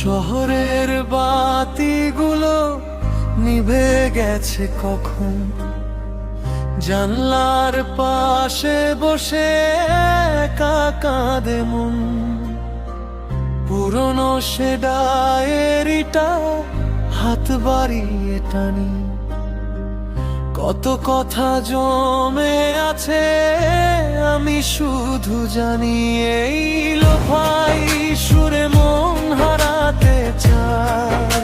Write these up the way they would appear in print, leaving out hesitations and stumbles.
শহরের বাতিগুলো নিভে গেছে কখন, জানলার পাশে বসে একা কাঁদে মন। পুরনো সে ডায়েরিটা হাত বাড়িয়ে টানি, কত কথা জমে আছে আমি শুধু জানি। এই লোফাই সুরে মন হারাতে চায়,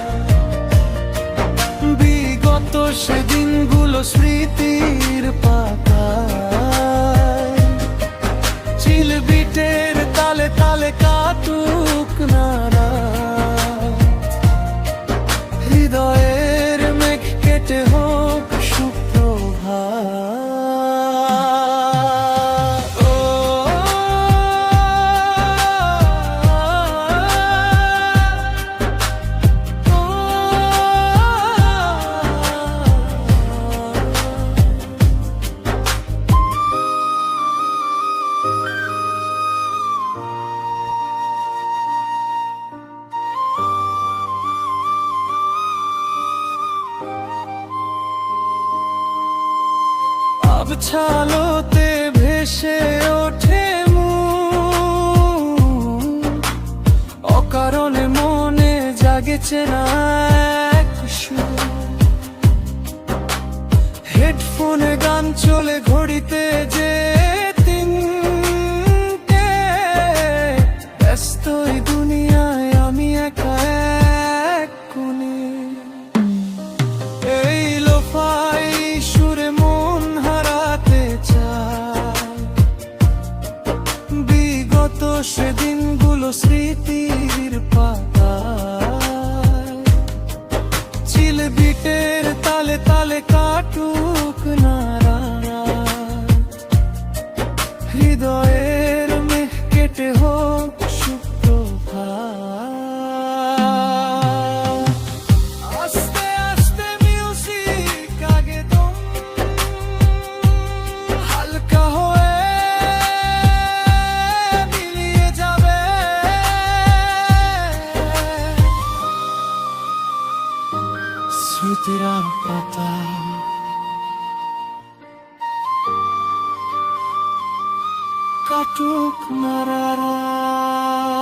বিগত সেদিনগুলো স্মৃতির পাতায়। চিলবিটের তালে তালে কাটুক না রাত, হৃদয়ের মেঘ কেটে হোক সুপ্রভাত। আবছালোতে ভেসে ওঠে মুখ, অকারণে মনে জাগেছে না এক সুর। হেডফোনে গান চলে ঘড়িতে যে তিনটে, ব্যস্ত এই দুনিয়ায় আমি একা এক কোণে। এই লোফাই সুরে মন হারাতে চায়, বিগত সেদিনগুলো স্মৃতির পাতায়। চিলবিটের তালে তালে কাটুক না রাত, হৃদয়ের মেঘ কেটে হোক সুপ্রভাত। আস্তে আস্তে মিউজিক আগে দম, হালকা হয়ে মিলিয়ে যাবে। স্মৃতির আর পাতা কাটুক না রাত।